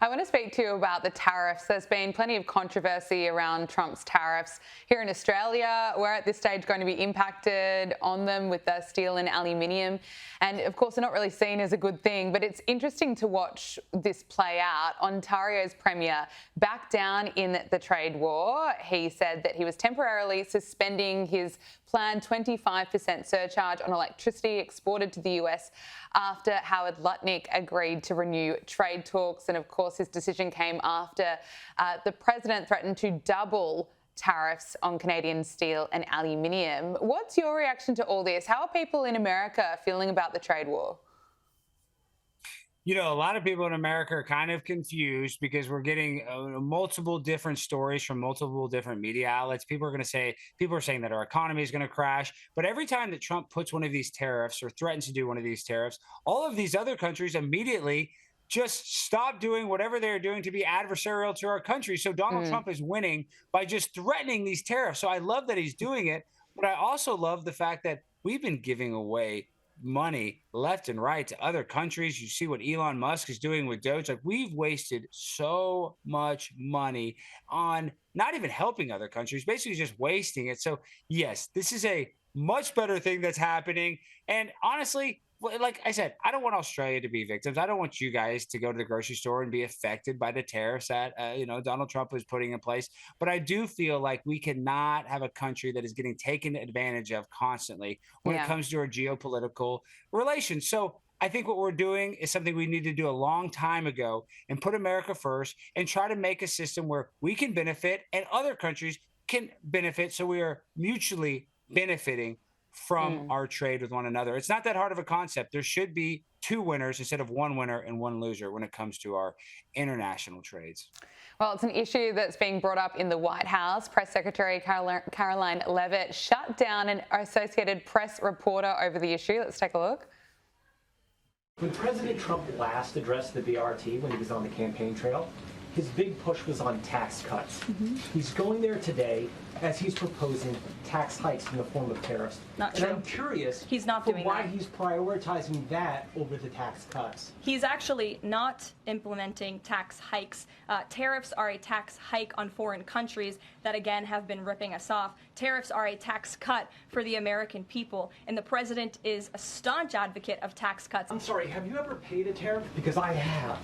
I want to speak to you about the tariffs. There's been plenty of controversy around Trump's tariffs. Here in Australia, we're at this stage going to be impacted on them with the steel and aluminium. And of course, they're not really seen as a good thing, but it's interesting to watch this play out. Ontario's Premier backed down in the trade war. He said that he was temporarily suspending his planned 25% surcharge on electricity exported to the US after Howard Lutnick agreed to renew trade talks. And of course, his decision came after the president threatened to double tariffs on Canadian steel and aluminium. What's your reaction to all this? How are people in America feeling about the trade war? A lot of people in America are kind of confused because we're getting multiple different stories from multiple different media outlets. People are saying that our economy is going to crash. But every time that Trump puts one of these tariffs or threatens to do one of these tariffs, all of these other countries immediately just stop doing whatever they're doing to be adversarial to our country. So Donald Mm. Trump is winning by just threatening these tariffs. So I love that he's doing it. But I also love the fact that we've been giving away money left and right to other countries. You see what Elon Musk is doing with Doge. Like, we've wasted so much money on not even helping other countries, basically just wasting it. So, yes, this is a much better thing that's happening. And honestly, like I said, I don't want Australia to be victims. I don't want you guys to go to the grocery store and be affected by the tariffs that Donald Trump is putting in place. But I do feel like we cannot have a country that is getting taken advantage of constantly when it Yeah. comes to our geopolitical relations. So I think what we're doing is something we need to do a long time ago and put America first and try to make a system where we can benefit and other countries can benefit. So we are mutually benefiting from Mm. our trade with one another. It's not that hard of a concept. There should be two winners instead of one winner and one loser when it comes to our international trades. Well, it's an issue that's being brought up in the White House. Press Secretary Caroline Leavitt shut down an Associated Press reporter over the issue. Let's take a look. When President Trump last addressed the BRT when he was on the campaign trail, his big push was on tax cuts. He's going there today as he's proposing tax hikes in the form of tariffs. Not and true. I'm curious He's not for doing why that. he's prioritizing that over the tax cuts. He's actually not implementing tax hikes. Tariffs are a tax hike on foreign countries that, again, have been ripping us off. Tariffs are a tax cut for the American people, and the president is a staunch advocate of tax cuts. I'm sorry, have you ever paid a tariff? Because I have.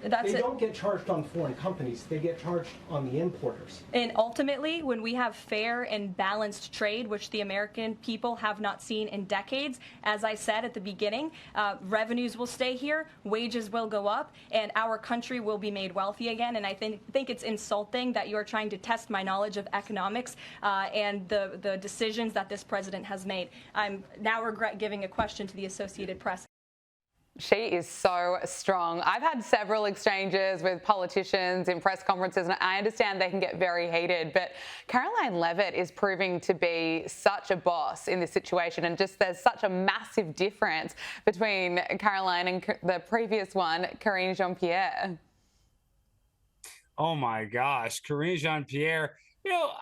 That's They it. don't get charged on foreign companies, they get charged on the importers. And ultimately, when we have fair and balanced trade, which the American people have not seen in decades, as I said at the beginning, revenues will stay here, wages will go up, and our country will be made wealthy again. And I think it's insulting that you're trying to test my knowledge of economics and the decisions that this president has made. I'm now regret giving a question to the Associated Press. She is so strong. I've had several exchanges with politicians in press conferences, and I understand they can get very heated, but Caroline Leavitt is proving to be such a boss in this situation, and just there's such a massive difference between Caroline and the previous one, Karine Jean-Pierre. Oh my gosh, Karine Jean-Pierre.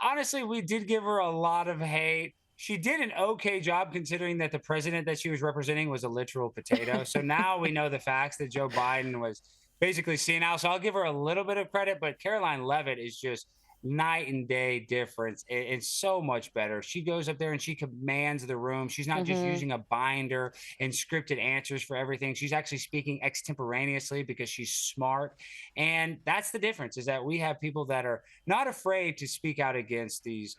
Honestly, we did give her a lot of hate. She did an okay job considering that the president that she was representing was a literal potato. So now we know the facts that Joe Biden was basically senile. So I'll give her a little bit of credit, but Caroline Leavitt is just night and day difference. It's so much better. She goes up there and she commands the room. She's not just using a binder and scripted answers for everything. She's actually speaking extemporaneously because she's smart. And that's the difference, is that we have people that are not afraid to speak out against these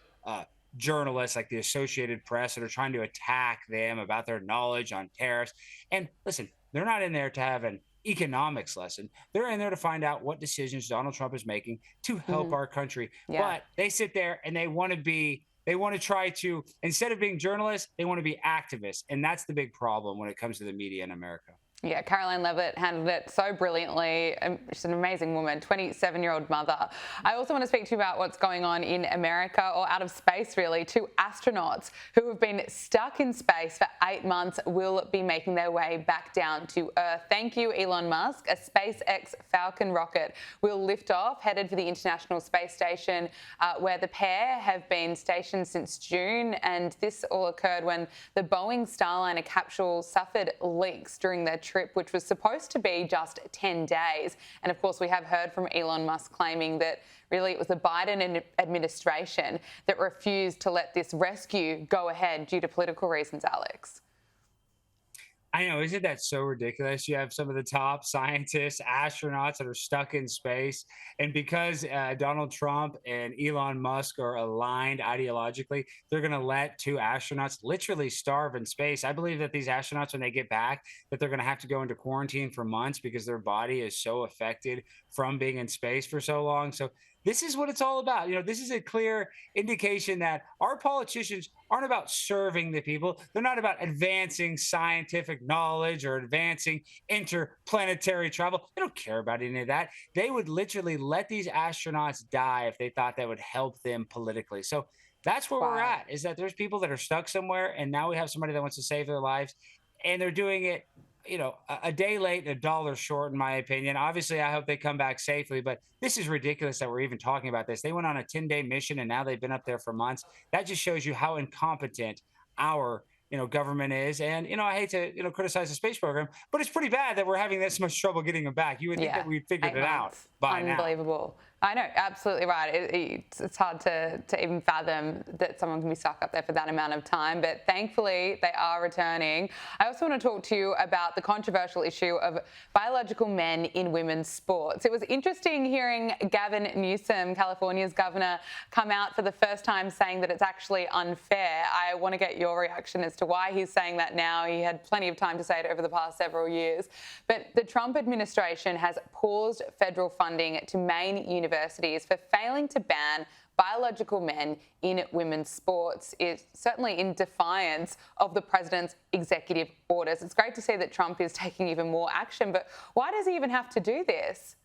journalists like the Associated Press that are trying to attack them about their knowledge on tariffs. And listen, they're not in there to have an economics lesson. They're in there to find out what decisions Donald Trump is making to help our country. Yeah. But they sit there and they want to try to, instead of being journalists, they want to be activists. And that's the big problem when it comes to the media in America. Yeah, Caroline Leavitt handled it so brilliantly. She's an amazing woman, 27-year-old mother. I also want to speak to you about what's going on in America, or out of space, really. Two astronauts who have been stuck in space for 8 months will be making their way back down to Earth. Thank you, Elon Musk. A SpaceX Falcon rocket will lift off, headed for the International Space Station, where the pair have been stationed since June. And this all occurred when the Boeing Starliner capsule suffered leaks during their trip trip, which was supposed to be just 10 days. And of course, we have heard from Elon Musk claiming that really it was the Biden administration that refused to let this rescue go ahead due to political reasons, Alex. I know, isn't that so ridiculous? You have some of the top scientists, astronauts that are stuck in space. And because Donald Trump and Elon Musk are aligned ideologically, they're going to let two astronauts literally starve in space. I believe that these astronauts, when they get back, that they're going to have to go into quarantine for months because their body is so affected from being in space for so long. So this is what it's all about. You know, this is a clear indication that our politicians aren't about serving the people. They're not about advancing scientific knowledge or advancing interplanetary travel. They don't care about any of that. They would literally let these astronauts die if they thought that would help them politically. So that's where we're at, is that there's people that are stuck somewhere, and now we have somebody that wants to save their lives, and they're doing it, you know, a day late and a dollar short, in my opinion. Obviously, I hope they come back safely, but this is ridiculous that we're even talking about this. They went on a 10-day mission, and now they've been up there for months. That just shows you how incompetent our government is. And, I hate to, criticize the space program, but it's pretty bad that we're having this much trouble getting them back. You would think that we'd figured it out by now. Unbelievable. I know, absolutely right. It's hard to even fathom that someone can be stuck up there for that amount of time, but thankfully they are returning. I also want to talk to you about the controversial issue of biological men in women's sports. It was interesting hearing Gavin Newsom, California's governor, come out for the first time saying that it's actually unfair. I want to get your reaction as to why he's saying that now. He had plenty of time to say it over the past several years. But the Trump administration has paused federal funding to Maine universities for failing to ban biological men in women's sports, is certainly in defiance of the president's executive orders. It's great to see that Trump is taking even more action, but why does he even have to do this?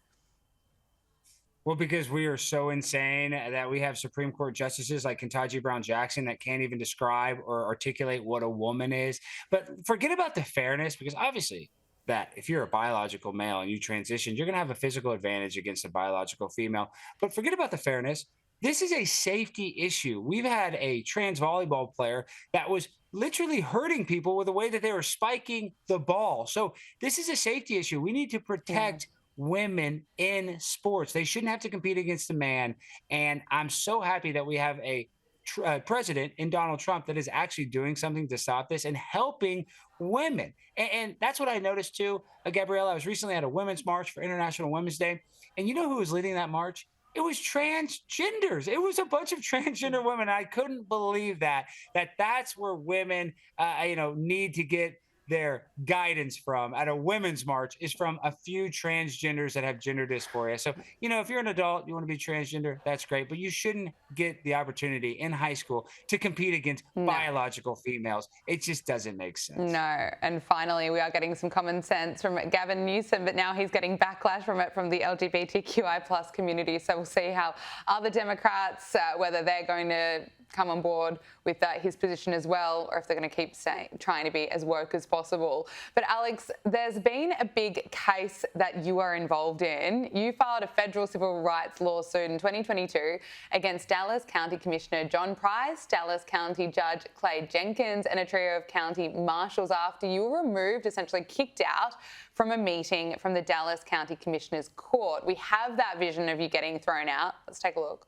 Well, because we are so insane that we have Supreme Court justices like Ketanji Brown Jackson that can't even describe or articulate what a woman is. But forget about the fairness, because obviously that if you're a biological male and you transition, you're going to have a physical advantage against a biological female. But forget about the fairness. This is a safety issue. We've had a trans volleyball player that was literally hurting people with the way that they were spiking the ball. So this is a safety issue. We need to protect women in sports. They shouldn't have to compete against a man. And I'm so happy that we have a president in Donald Trump that is actually doing something to stop this and helping women. And that's what I noticed too, Gabriella. I was recently at a women's march for International Women's Day. And you know who was leading that march? It was transgenders. It was a bunch of transgender women. I couldn't believe that's where women, need to get their guidance from at a women's march, is from a few transgenders that have gender dysphoria. So, if you're an adult, you want to be transgender, that's great, but you shouldn't get the opportunity in high school to compete against biological females. It just doesn't make sense. No. And finally, we are getting some common sense from Gavin Newsom, but now he's getting backlash from it from the LGBTQI plus community. So we'll see how other Democrats, whether they're going to come on board with his position as well, or if they're going to keep trying to be as woke as possible. But Alex, there's been a big case that you are involved in. You filed a federal civil rights lawsuit in 2022 against Dallas County Commissioner John Price, Dallas County Judge Clay Jenkins, and a trio of county marshals after you were removed, essentially kicked out from a meeting from the Dallas County Commissioner's Court. We have that vision of you getting thrown out. Let's take a look.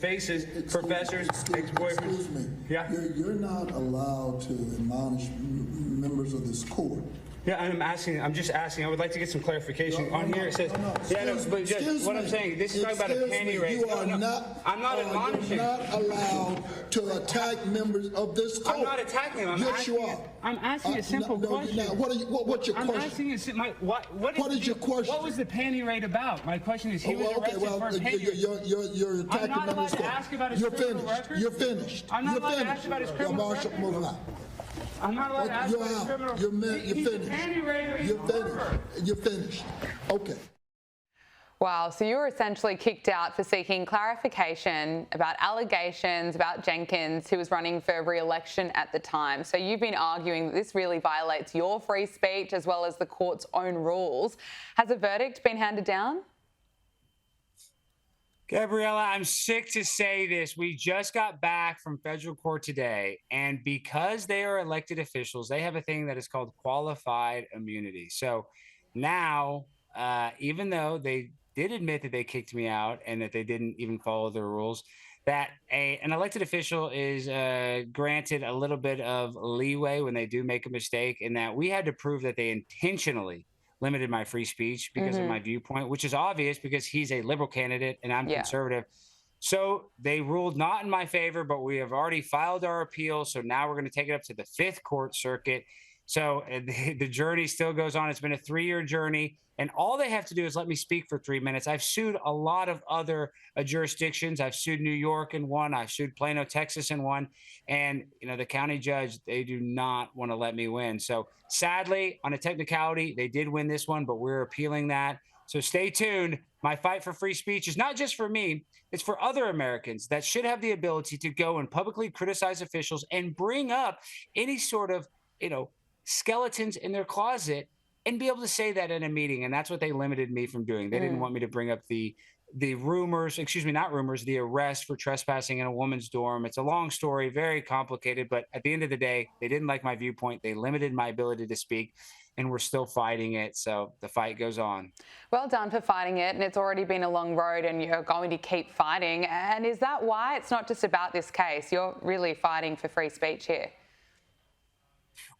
Faces, professors, ex-boyfriends. Excuse me. Yeah. You're not allowed to admonish members of this court. Yeah, I'm just asking. I would like to get some clarification. On here it says, but just what I'm saying, this is talking about a panty raise. You are not. I'm not admonishing. You're not allowed to attack members of this court. I'm not attacking them. Yes, you are. I'm asking a simple question. Now, what's your question? I'm asking what is your question? What was the panty raid about? My question is, he was arrested for a panty raid. You're attacking members of this court. I'm not allowed to ask about his criminal record. You're finished. I'm not allowed to ask about his criminal record. Moving on. I'm not allowed to ask about his criminal record. You're finished. You're finished. Okay. Wow, so you were essentially kicked out for seeking clarification about allegations about Jenkins, who was running for re-election at the time. So you've been arguing that this really violates your free speech as well as the court's own rules. Has a verdict been handed down? Gabriella, I'm sick to say this. We just got back from federal court today, and because they are elected officials, they have a thing that is called qualified immunity. So now, even though they did admit that they kicked me out and that they didn't even follow the rules, that an elected official is granted a little bit of leeway when they do make a mistake, and that we had to prove that they intentionally limited my free speech because of my viewpoint, which is obvious because he's a liberal candidate and I'm Yeah. conservative. So they ruled not in my favor, but we have already filed our appeal. So now we're going to take it up to the Fifth Court Circuit. So the journey still goes on. It's been a 3-year journey, and all they have to do is let me speak for 3 minutes. I've sued a lot of other jurisdictions. I've sued New York in one. I've sued Plano, Texas in one. And, the county judge, they do not want to let me win. So sadly, on a technicality, they did win this one, but we're appealing that. So stay tuned. My fight for free speech is not just for me, it's for other Americans that should have the ability to go and publicly criticize officials and bring up any sort of, skeletons in their closet and be able to say that in a meeting. And that's what they limited me from doing. They didn't want me to bring up the rumors, excuse me, not rumors, the arrest for trespassing in a woman's dorm. It's a long story, very complicated, but at the end of the day, they didn't like my viewpoint. They limited my ability to speak, and we're still fighting it. So the fight goes on. Well done for fighting it, and it's already been a long road and you're going to keep fighting. And is that why it's not just about this case? You're really fighting for free speech here.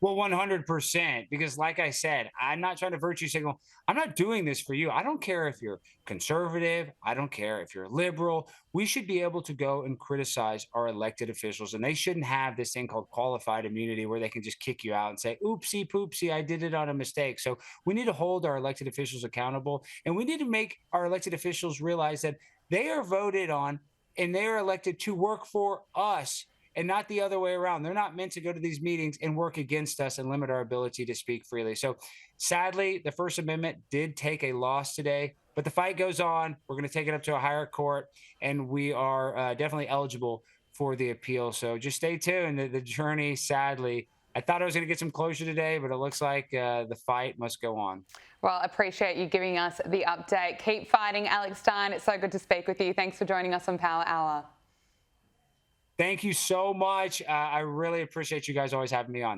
Well, 100%, because like I said, I'm not trying to virtue signal. I'm not doing this for you. I don't care if you're conservative. I don't care if you're liberal. We should be able to go and criticize our elected officials, and they shouldn't have this thing called qualified immunity where they can just kick you out and say, oopsie poopsie, I did it on a mistake. So we need to hold our elected officials accountable, and we need to make our elected officials realize that they are voted on and they are elected to work for us and not the other way around. They're not meant to go to these meetings and work against us and limit our ability to speak freely. So sadly, the First Amendment did take a loss today, but the fight goes on. We're going to take it up to a higher court, and we are definitely eligible for the appeal. So just stay tuned. The journey, sadly, I thought I was going to get some closure today, but it looks like the fight must go on. Well, appreciate you giving us the update. Keep fighting, Alex Stein. It's so good to speak with you. Thanks for joining us on Power Hour. Thank you so much. I really appreciate you guys always having me on.